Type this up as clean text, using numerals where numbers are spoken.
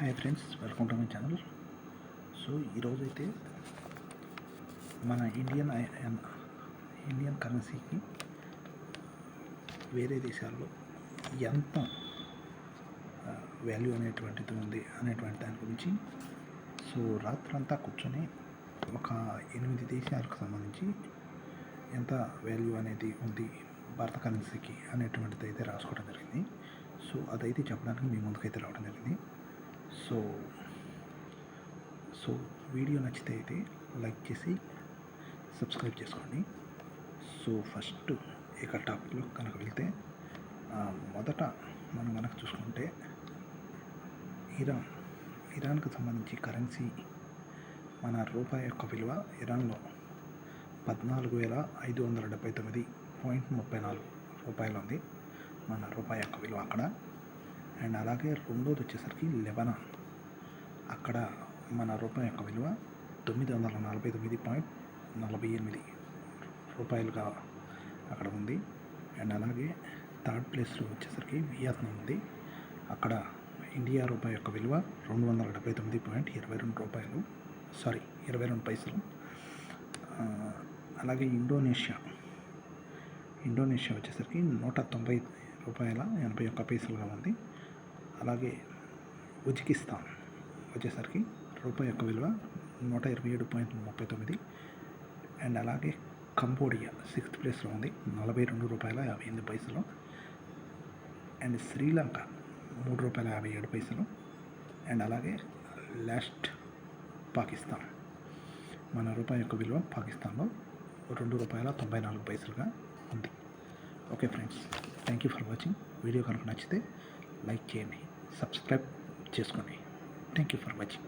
Hi friends, welcome to my channel. So ఈరోజైతే మన Indian కరెన్సీకి వేరే దేశాల్లో ఎంత వాల్యూ అనేటువంటిది ఉంది అనేటువంటి దాని గురించి రాత్రంతా కూర్చొని ఒక 8 దేశాలకు సంబంధించి ఎంత వాల్యూ అనేది ఉంది భారత కరెన్సీకి అనేటువంటిది అయితే రాసుకోవడం జరిగింది. అదైతే చెప్పడానికి మీ ముందుకైతే రావడం జరిగింది. సో వీడియో నచ్చితే అయితే లైక్ చేసి సబ్స్క్రైబ్ చేసుకోండి. ఫస్ట్ ఇక టాపిక్లో కనుక వెళ్తే మొదట మనం కనుక చూసుకుంటే ఇరాన్కు సంబంధించి కరెన్సీ మన రూపాయి యొక్క విలువ ఇరాన్లో 14,579.34 రూపాయలు ఉంది మన రూపాయి యొక్క విలువ అక్కడ. అండ్ అలాగే రెండోది వచ్చేసరికి లెబనాన్, అక్కడ మన రూపాయి యొక్క విలువ 949.48 రూపాయలుగా అక్కడ ఉంది. అండ్ అలాగే థర్డ్ ప్లేస్లో వచ్చేసరికి వియత్నాం ఉంది, అక్కడ ఇండియా రూపాయి యొక్క విలువ 279.22 రూపాయలు, 22 పైసలు. అలాగే ఇండోనేషియా వచ్చేసరికి 190 రూపాయల 81 పైసలుగా ఉంది. అలాగే ఉజ్బెకిస్తాన్ వచ్చేసరికి రూపాయి యొక్క విలువ 127.39. అండ్ అలాగే కంబోడియా 6th ప్లేస్లో ఉంది, 42 రూపాయల 58 పైసలు. అండ్ శ్రీలంక 3 రూపాయల 57 పైసలు. అండ్ అలాగే లాస్ట్ పాకిస్తాన్, మన రూపాయి యొక్క విలువ పాకిస్తాన్లో 2 రూపాయల 94 పైసలుగా ఉంది. Okay friends, thank you for watching. Video కనుక నచ్చితే లైక్ చేయండి, సబ్స్క్రైబ్ చేసుకోండి. Thank you for watching.